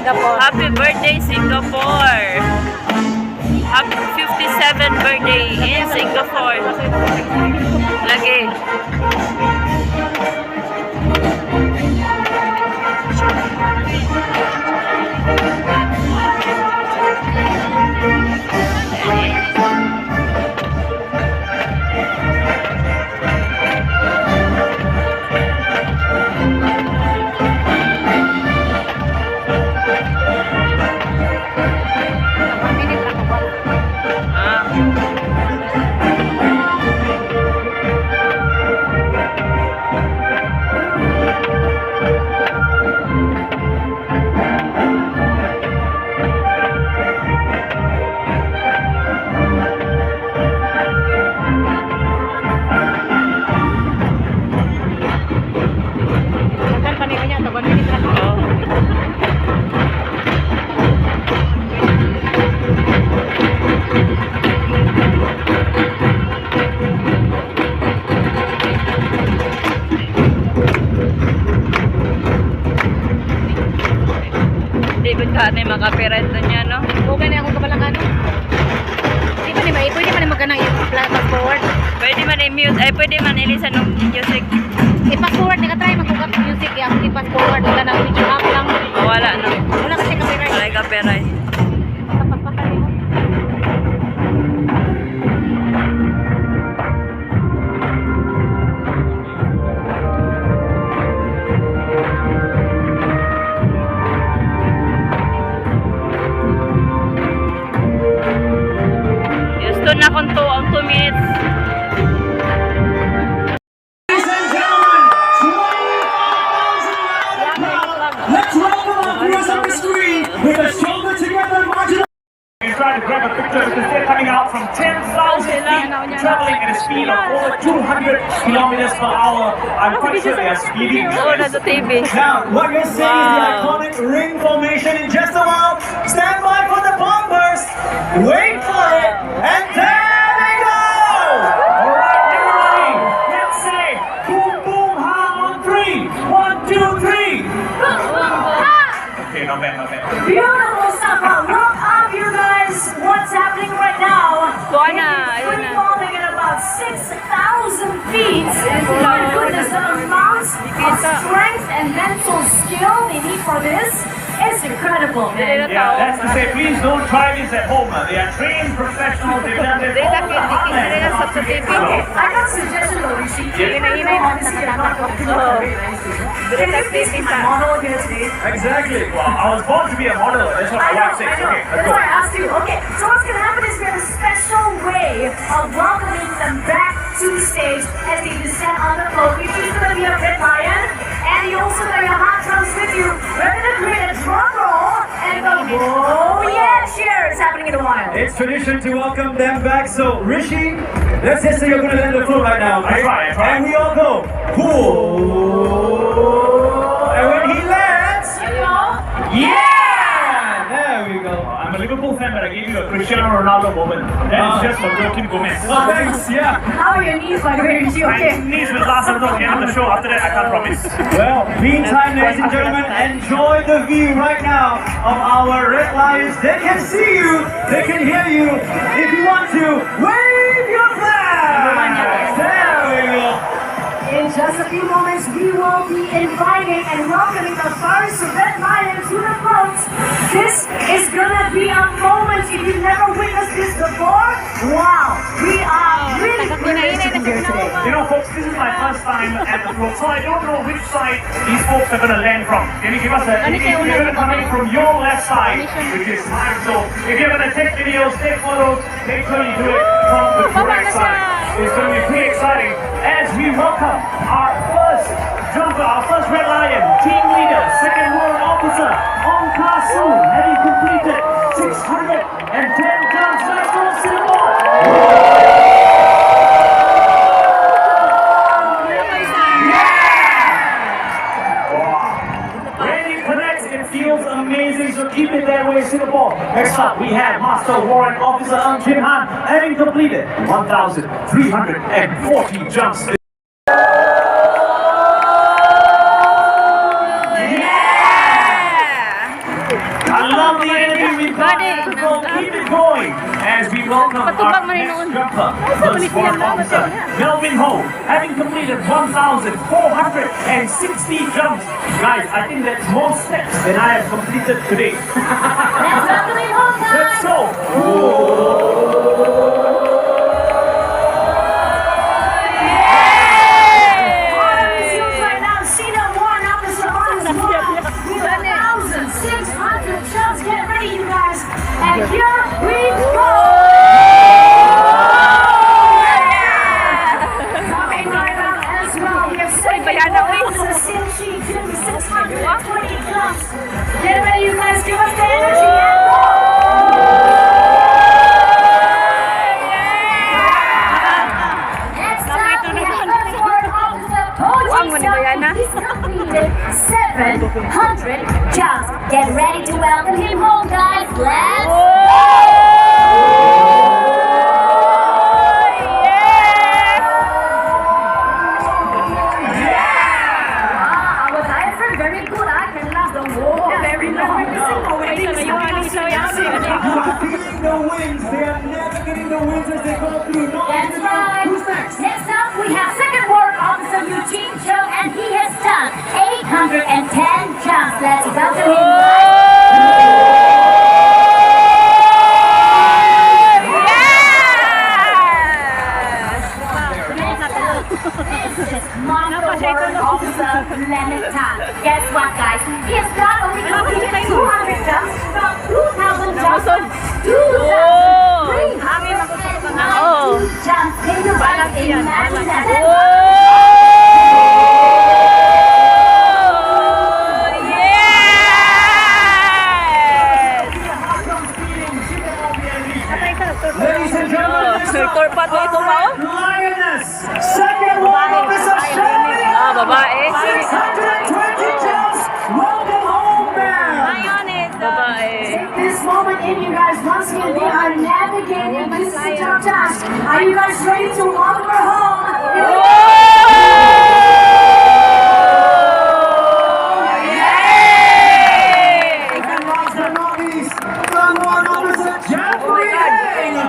Singapore. Happy birthday, Singapore! Happy 57th birthday in Singapore. Lagi. David ka na makapiret na niya, no? Okay na ako kapalang ano. Di ba naman, pwede man magkanang i-fast forward. Pwede man i-mute, ay pwede man ilisan ng music. I-fast forward, naka-try mag-hook up music. Ako i-fast forward, wala na video up lang. Wala na. Wala kasi copyright. Wala copyright. Kapagpakan mo. Gusto na kung ang 2 minutes. Ladies and gentlemen, 25,000 let's welcome our viewers on the screen with a shoulder together margin. We're trying to grab a picture because they're coming out from 10,000 feet, traveling at a speed of over 200 kilometers per hour. I'm quite sure they are speeding. Oo, nasa TV. Now, what you're seeing is the iconic ring formation. In just a while, stand by for the bomb burst. Wait for it, and there they go! All right, everybody, let's say boom boom ha on 3. 1, 2, 3. Okay, not bad, not bad. Beautiful stuff. Now, look up, you guys. What's happening right now? Kuha na, ayun Free na. falling at about 6,000 feet. My goodness, the amount of strength and mental skill they need for this is incredible, man. Yeah, that's to say, please don't try this at home. They are trained professionals. They've done this all the I got a suggestion though, Rishi. Honestly, I'm not going to do it. Can you please be my model here today? Exactly. Well, I was born to be a model. That's what my wife says. Okay, let's That's go. why I asked you. Okay, so what's going to happen is we have a special way of welcoming them back to the stage as they descend on the float. Which is going to be a red lion, and you also got your hot drums with you. We're going to create a drum roll, and the whoa yeah cheer is happening in a while. It's tradition to welcome them back. So, Rishi, let's just say you're going to land the floor right now. Okay? I try. And we all go. Whoa. And when he lands, yeah! There we go. I'm a Liverpool fan, but I gave you a Cristiano Ronaldo moment. That is just for Joaquin Gomez. Oh, thanks. Yeah. How are your knees, by the way, Rishi? My Okay. knees will last until the end of the show. After that, I can't promise. Well, meantime, ladies and gentlemen, enjoy the view right now of our Red Lions. They can see you, they can hear you. If you want to, wave your flag! There we go. In just a few moments, we will be inviting and welcoming the first Red Lion to the float. This is gonna be a moment if you've never witnessed this before. Wow, we are really privileged to be here today. You know, folks, this is my first time at the float, so I don't know which side these folks are going to land from. Can you give us a... They're going to come in from your left side, which is mine. So if you're going to take videos, take photos, make sure you do it from the correct side. It's going to be pretty exciting as we welcome our first jumper, our first Red Lion, team leader, second warrant officer, Ong Ka Su, having completed 610 jumps. Let's go, Singapore! When you connect, it feels amazing, so keep it that way, Singapore. Next up, we have Master Warrant Officer Ang Kim Han, having completed 1,340 jumps. The squad officer, Melvin Ho, having completed 1,460 jumps. Guys, I think that's more steps than I have completed today. Let's welcome him home, guys. Let's go. Right now, Cena Warren up is with 1,600 jumps. Get ready, you guys. And here we go. Coming right up as well. We have second officer Sinchi doing 620 jumps. Get ready, you guys. Give us the energy and go. Next up, we have the fourth officer, Koji Sun. He's completed 700 jumps. Get ready to welcome him home, guys. Let's go! Our diaphragm very good. I can last the whole very long. You are feeling the winds. They are never getting the winds as they go through. That's right. Who's next? Next up, we have second warrant officer Eugene Cho, and he has done 810 jumps. Let's welcome him. Warrant officer Leonard Tan. Guess what, guys? He has not only completed 200 jumps, but 2,000 jumps, 2,300 jumps. Can you guys imagine that? Ladies and gentlemen, Turpat mo ito ba? Lioness, second warrant officer Shirley. Babae. 620 jumps. Welcome home, ma'am. Babae. Take this moment in, you guys. Once again, they are navigating this jump task. Are you guys ready to welcome her home? Last but not least, second warrant officer Jeffrey Heng.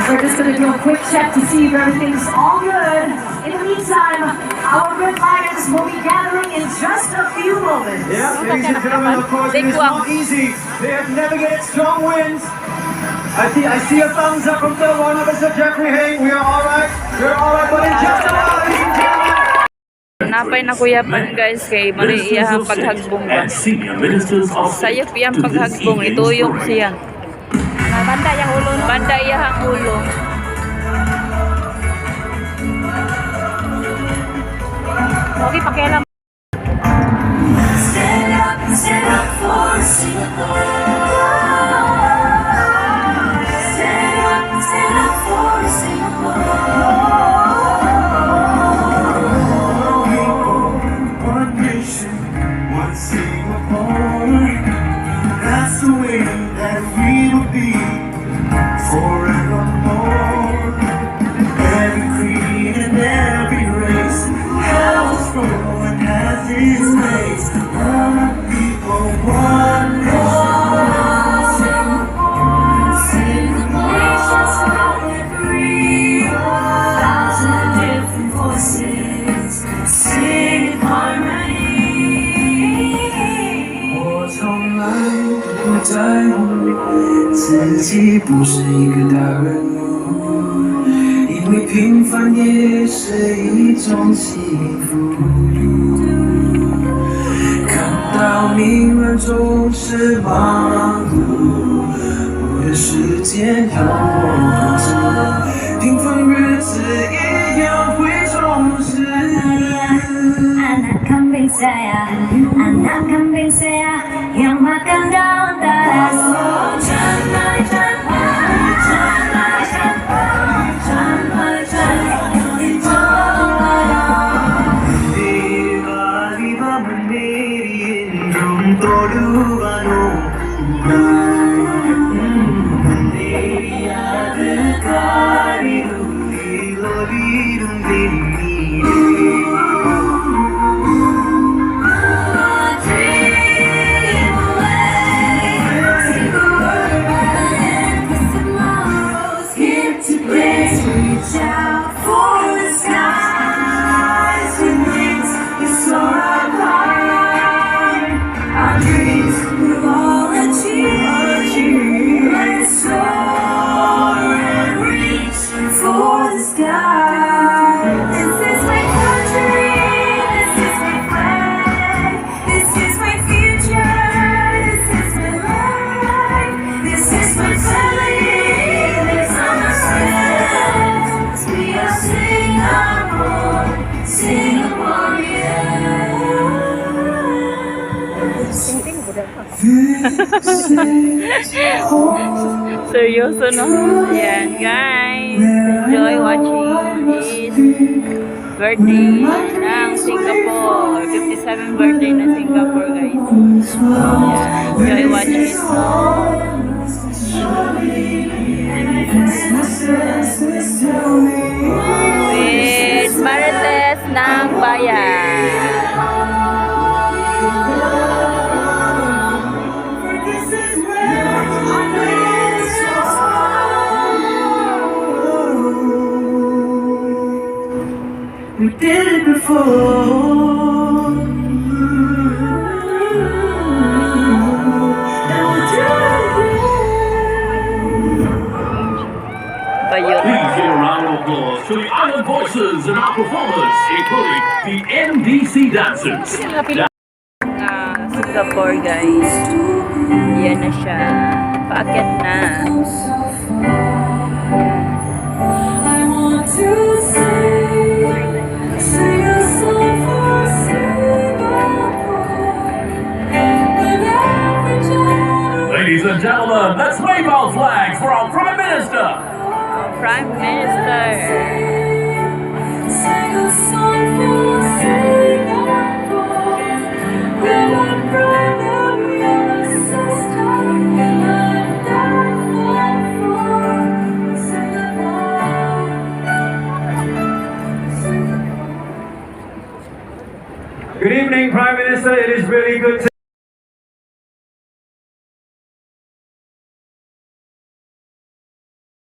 We're just going to do a quick check to see if everything's all good. In the meantime, our Red Lions will be gathering in just a few moments. Yeah, ladies and gentlemen, of course, it is not easy. They have navigated strong winds. I see a thumbs up from third warrant officer Jeffrey Heng. We are all right. We're all right, but in just a while, ladies and gentlemen. Napay na kuyapan guys kay mali iyahang paghagbong ba. And senior ministers of state Sayop iyang to visit paghagbong, the ituyok Israel. siya. Banda yung ulo. Banda iyahang ulo. Okay, pakialam. Stand up for Singapore. Stand up for One nation, one Singapore. That's the way that we will be forevermore. Every creed and every race has its role and has its place. One people, one nation. Nations running free, thousand different voices sing in harmony. 我从来不在乎自己不是一个大人物，因为平凡也是一种幸福。看到你们总是忙碌，我的时间要我控制，平凡日子一样会充实。 Anak kambing saya yang makan daun talas. Jangan, Tiba-tiba menirindung toduan Seryoso, no? Ayan, guys. Enjoy watching this birthday ng Singapore. 57th birthday ng Singapore, guys. Ayan, enjoy watching it. With Marites ng Bayan. We did it before. Bayot. Please give a round of applause to the Island Voices and our performers, including the NDC dancers. Singapore, guys. Yan na siya. Paakyat na. Ladies and gentlemen, let's wave our flags for our Prime Minister. Prime Minister. Sing a song for Singapore.